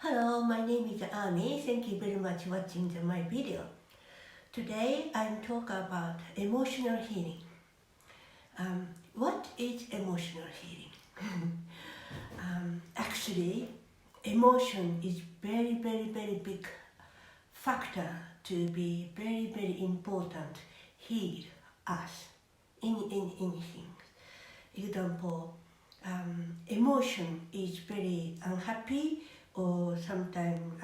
Hello, my name is Ami. Thank you very much for watching my video. Today I'm talking about emotional healing. What is emotional healing? Actually, emotion is very big factor to be very important heal us in anything. Example, emotion is very unhappy, or sometimes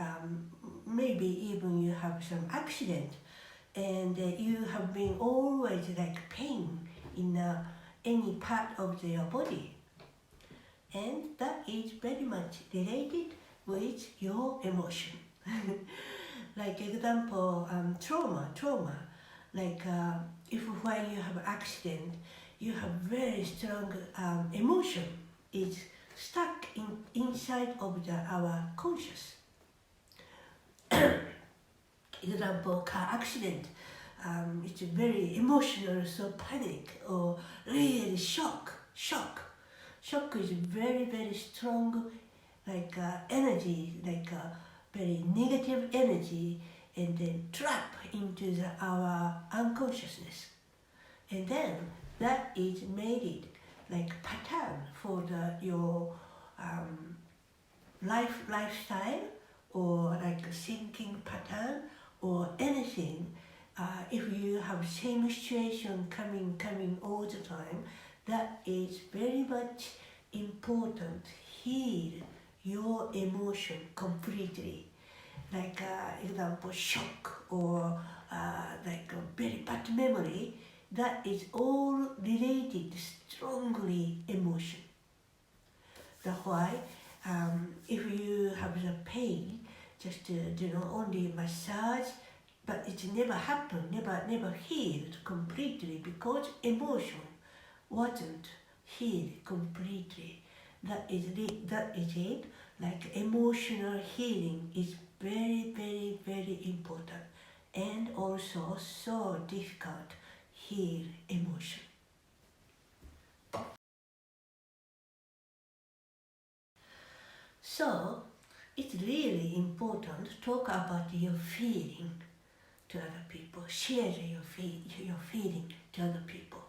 maybe even you have some accident and you have been always like pain in any part of your body, and that is very much related with your emotion. Like example, trauma, like if when you have accident you have very strong emotion is stuck inside of our conscious. Example, car accident, it's very emotional, so panic or really shock is very strong, like energy, like very negative energy, and then trap into our unconsciousness, and then that is made it like pattern for your lifestyle, or like a thinking pattern or anything. If you have same situation coming all the time, that is very much important. Heal your emotion completely. Like example, shock or like a very bad memory, that is all related strongly emotion. That's why if you have the pain, just only massage, but it never happened, never healed completely because emotion wasn't healed completely. That is it. Like emotional healing is very important, and also so difficult heal emotion. So it's really important to talk about your feeling to other people, share your feeling to other people.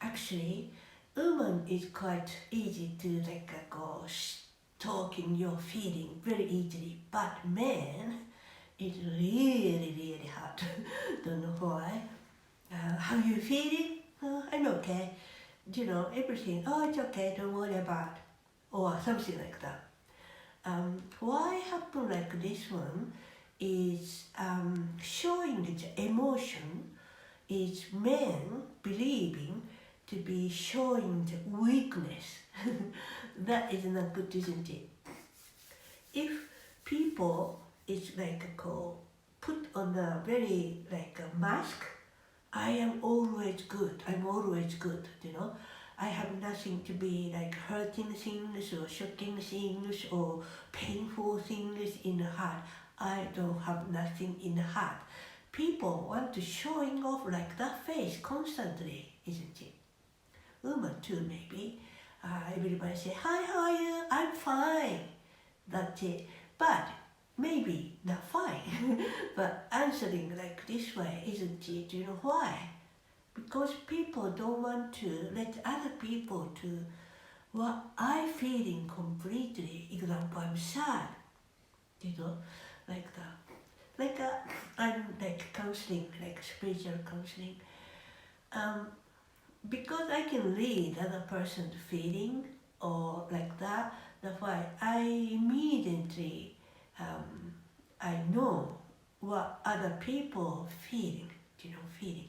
Actually, woman is quite easy to like go talking your feeling very easily, but man, it's really hard. Don't know why. How you feeling? I'm okay. Everything. Oh, it's okay. Don't worry about, or something like that. Why happen like this one is showing the emotion is men believing to be showing the weakness. That is not good, isn't it? If people is like put on a very like a mask, I am always good, I have nothing to be like hurting things or shocking things or painful things in the heart. I don't have nothing in the heart. People want to showing off like that face constantly, isn't it? Woman too, maybe. Everybody say, hi, how are you? I'm fine. That's it. But maybe not fine. But answering like this way, isn't it? You know why? Because people don't want to let other people to what I feeling completely. Example, I'm sad, like that. Like I'm like counseling, like spiritual counseling. Because I can read other person's feeling or like that. That's why I immediately I know what other people feeling, feeling.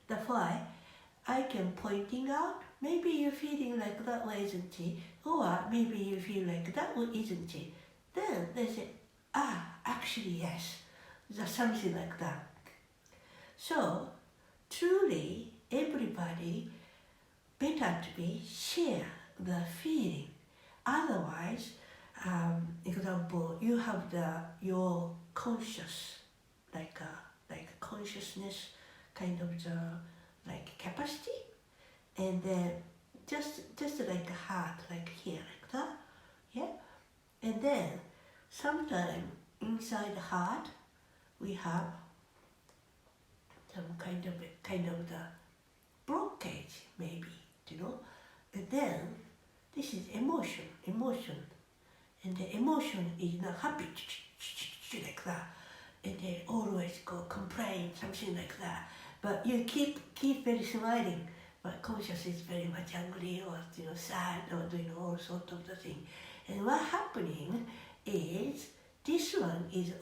That's why I can pointing out, maybe you're feeling like that way, isn't it? Or maybe you feel like that way, isn't it? Then they say, actually yes, there's something like that. So truly everybody better to be share the feeling. Otherwise, example, you have your conscious, like consciousness, kind of the like capacity, and then just like a heart, like here, like that, yeah. And then sometimes inside the heart we have some kind of the blockage, maybe, And then this is emotion, and the emotion is not happy like that, and they always go complain, something like that. But you keep very smiling, but conscious is very much angry or sad or doing all sorts of the thing. And what happening is this one is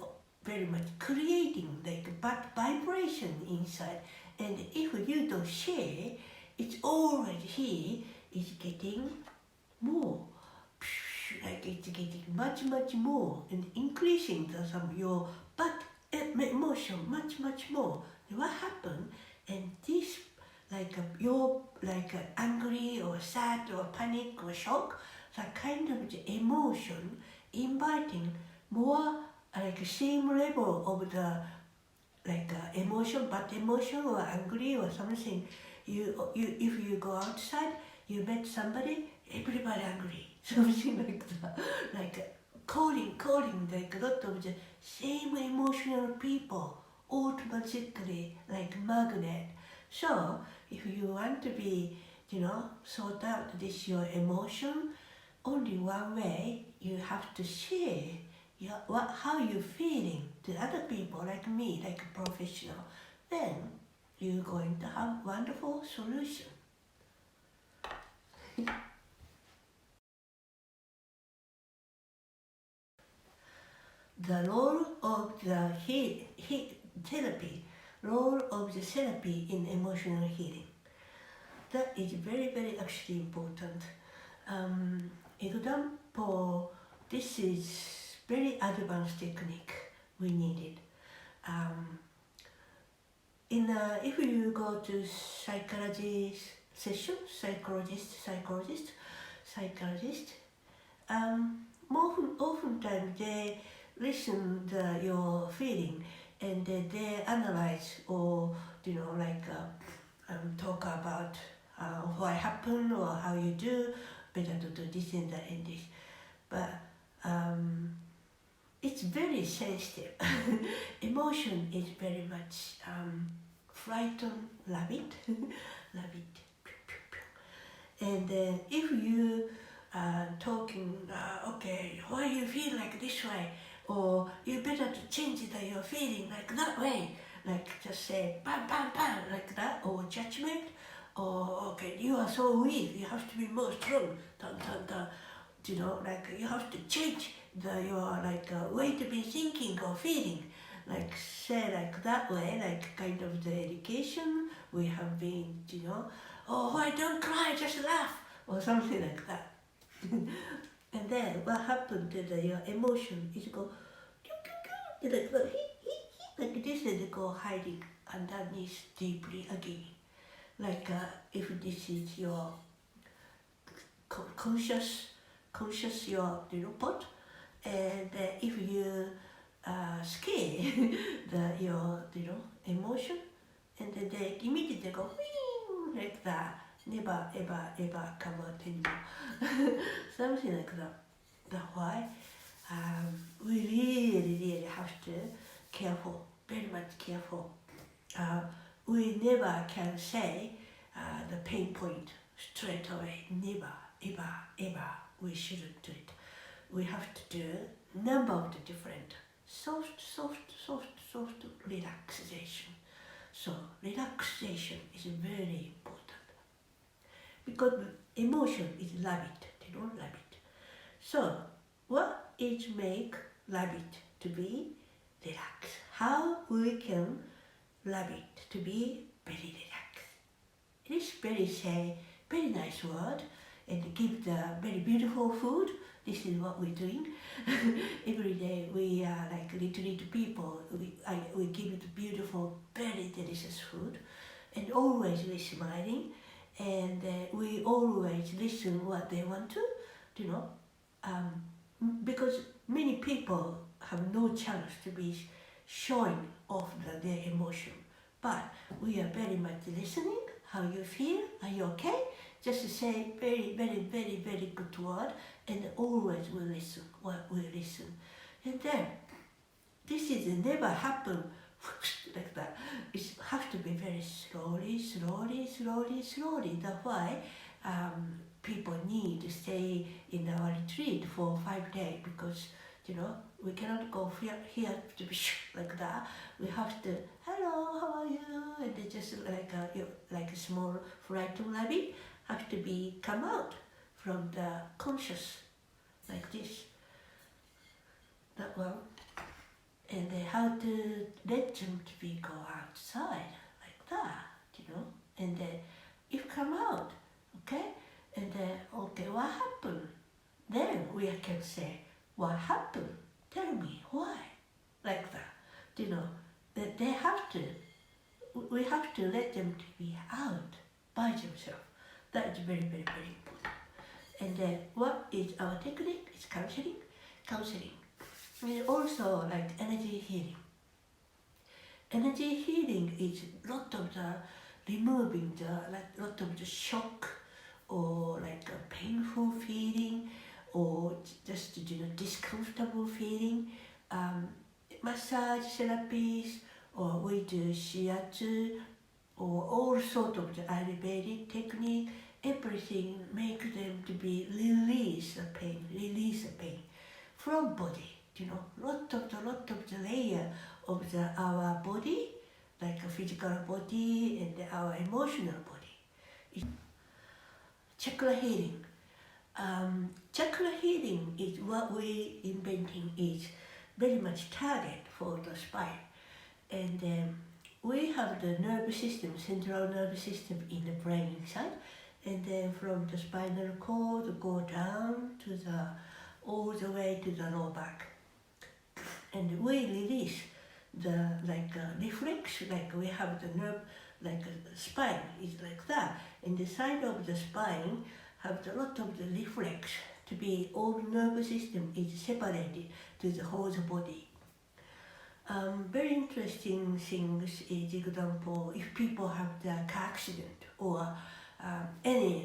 very much creating like bad vibration inside. And if you don't share, it's always here is getting more, like it's getting much more and increasing your bad emotion much more. And what happened? And this you're angry or sad or panic or shock, that kind of the emotion inviting more same level of the emotion, bad emotion or angry or something. If you go outside, you met somebody, everybody angry, something like that, calling like a lot of the same emotional people automatically like magnet. So if you want to be, sort out this your emotion, only one way, you have to share how you feeling to other people like me, like a professional. Then you're going to have wonderful solution. The role of the therapy, role of the therapy in emotional healing. That is very actually important. Example, this is very advanced technique we needed. If you go to psychologist session, psychologist, oftentimes they listen your feeling and they analyze or talk about what happened or how you do, better to do this and that and this. But it's very sensitive. Emotion is very much frightened, love it, love it. And if you talking, okay, why you feel like this way, or you better to change your feeling like that way, like just say bam, like that, or judgment, or okay, you are so weak, you have to be more strong, you have to change your way to be thinking or feeling, say like that way, kind of the education we have been, oh, why don't cry, just laugh, or something like that. And then what happened to your emotion is go like this, and go hiding underneath deeply again. If this is your conscious your pot, and if you scare your emotion, and then they immediately go like that, never ever come out anymore. Something like that. That's why we really have to careful, very much careful. We never can say the pain point straight away. Never, ever. We shouldn't do it. We have to do number of the different soft relaxation. So relaxation is very important, because emotion is love it, they don't love it. So what is make love it to be relaxed? How we can love it to be very relaxed? It is very nice word, and give the very beautiful food. This is what we're doing. Every day we are little people, we give it beautiful, very delicious food, and always we're smiling, and we always listen what they want to, because many people have no chance to be showing off their emotion. But we are very much listening, how you feel, are you okay? Just say very good word, and always we listen what we listen. And then, this is never happen like that. It has to be very slowly, slowly, slowly, slowly. That's why people need to stay in our retreat for 5 days, because we cannot go here to be like that. We have to, hello, how are you? And they just like a small flight to rabbit have to be come out from the conscious like this. That one. And they have to let them to be go outside like that, And then if come out, okay? And then, okay, what happened? Then we can say, what happened? Tell me why, like that, That they have to, we have to let them to be out by themselves. That is very, very, very important. And then what is our technique? It's counseling. And also like energy healing. Energy healing is lot of the removing the lot of the shock or like a painful feeling or just discomfortable feeling. Massage therapies, or we do shiatsu, or all sort of the Ayurvedic technique. Everything make them to be release the pain from body. Lot of the layer of our body, like a physical body and our emotional body. Chakra healing. Chakra healing is what we inventing is very much target for the spine. And we have the nervous system, central nervous system in the brain inside, and then from the spinal cord go down to all the way to the lower back. And we release the reflex, like we have the nerve, like a spine is like that, and the side of the spine have a lot of the reflex to be all nervous system is separated to the whole body. Very interesting things is example if people have the car accident or any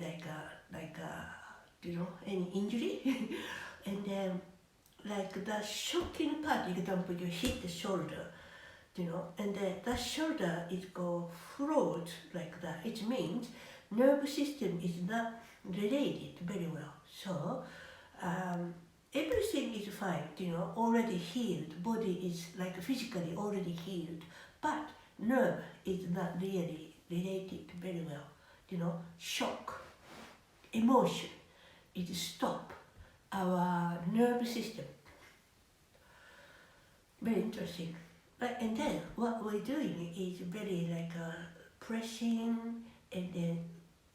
any injury, and then like the shocking part, example, you hit the shoulder, and then that shoulder is go float like that. It means nervous system is not related very well. So everything is fine, already healed. Body is like physically already healed, but nerve is not really related very well. Shock, emotion, it stop our nervous system. Very interesting. And then what we're doing is very like pressing and then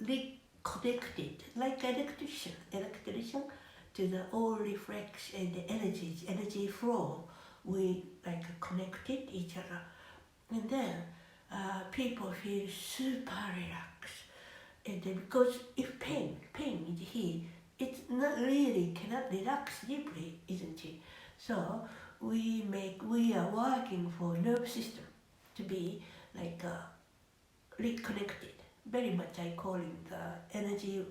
reconnected, like electrician to the all reflex and the energy flow. We like connected each other, and then people feel super relaxed. And then because if pain is here, it's not really cannot relax deeply, isn't it? So we are working for nervous system to be like reconnected. Very much I call it the energy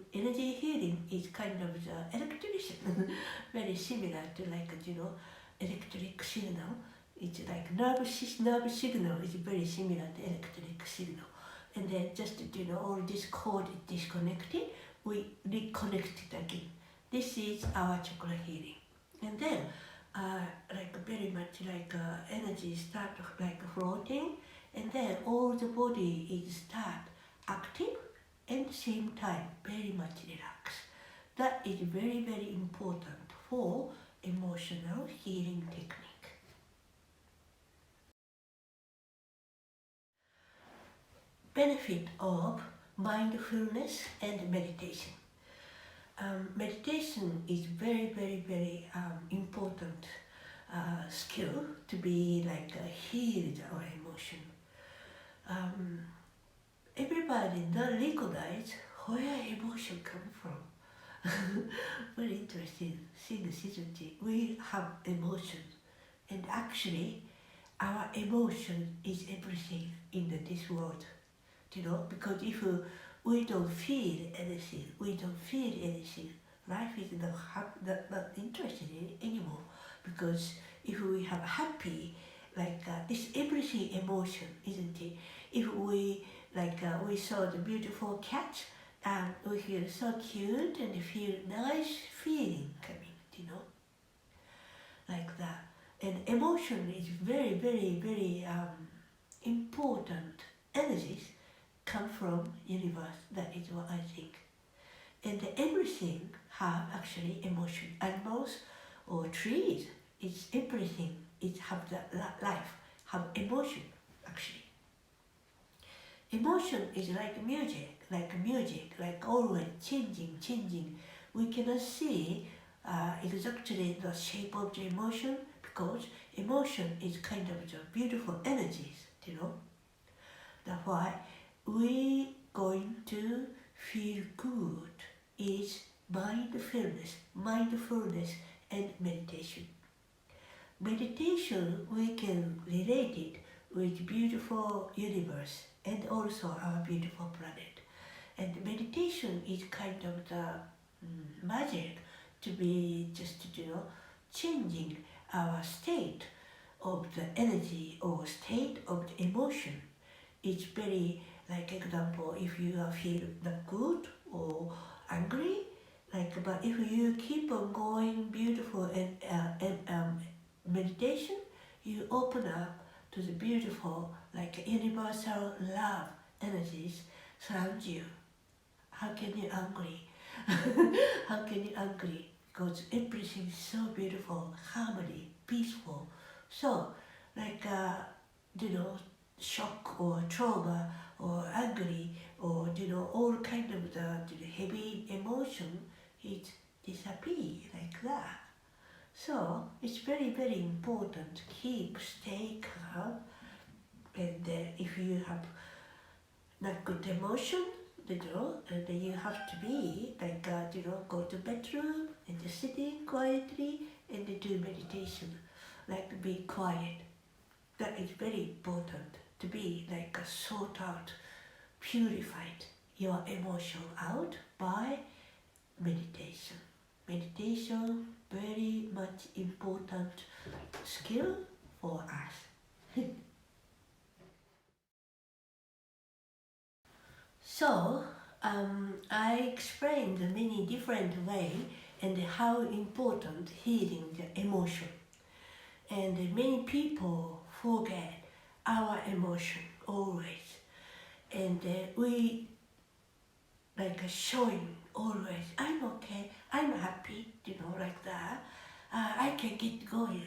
healing is kind of the electrician, very similar to like electric signal. It's like nervous signal is very similar to electric signal. And then just all this cord is disconnected, we reconnect it again. This is our chakra healing. And then like very much like energy start like floating, and then all the body is start active and same time very much relaxed. That is very, very important for emotional healing technique. Benefit of mindfulness and meditation. Meditation is very, very, very important skill to be like healed our emotion. Everybody don't recognize where emotion come from. Very interesting thing, isn't it? We have emotion, and actually our emotion is everything in this world. Because if we don't feel anything, life is not interested in anymore. Because if we have happy, this everything emotion, isn't it? If we we saw the beautiful cat and we feel so cute and feel nice feeling coming, like that. And emotion is very, very, very important energies come from universe. That is what I think. And everything have actually emotion. Animals or trees, it's everything. It have the life, have emotion actually. Emotion is like music, like always changing. We cannot see exactly the shape of the emotion because emotion is kind of the beautiful energies, That's why we going to feel good is mindfulness and meditation. Meditation, we can relate it with beautiful universe and also our beautiful planet. And meditation is kind of the magic to be just, changing our state of the energy or state of the emotion. It's very, like example, if you feel not good or angry, but if you keep on going beautiful and meditation, you open up to the beautiful, universal love energies surround you. How can you angry? How can you angry? Because everything is so beautiful, harmony, peaceful. So, shock or trauma or angry or, all kind of the heavy emotion, it disappears like that. So, it's very, very important to stay calm. And if you have not good emotion, and then you have to be go to bedroom and just sitting quietly and do meditation, be quiet. That is very important to be sort out, purified your emotion out by meditation. Meditation, very much important skill for us. So, I explained the many different ways and how important healing the emotion. And many people forget our emotion always. And we showing always, I'm okay, I'm happy, like that. I can get going,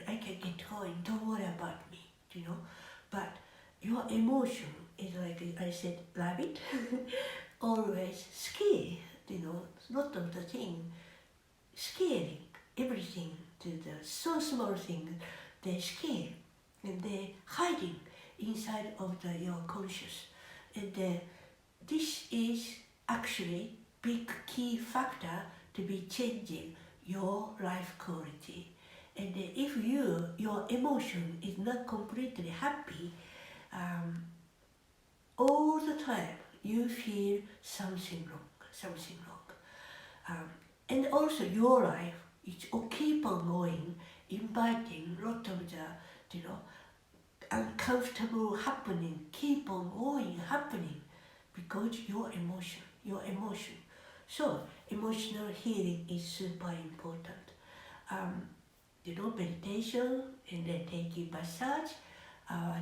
don't worry about me, But your emotion is like I said, rabbit, always scary, lot of the thing, scaring everything to the so small thing, they scare and they hiding inside of your conscious. And this is actually big key factor to be changing your life quality. And if your emotion is not completely happy, all the time you feel something wrong. And also your life is keep on going, inviting lot of the uncomfortable happening, keep on going happening because your emotion. So emotional healing is super important. Meditation and then taking massage,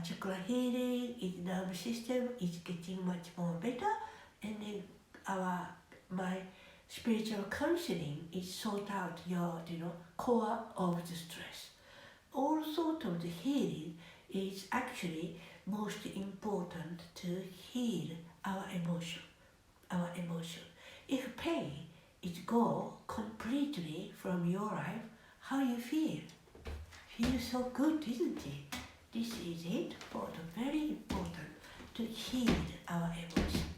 chakra healing, its nervous system is getting much more better, and then my spiritual counseling is sort out your core of the stress. All sort of the healing is actually most important to heal our emotion. If pain is go completely from your life, how you feel? Feel so good, isn't it? This is it for the very important to heal our emotion.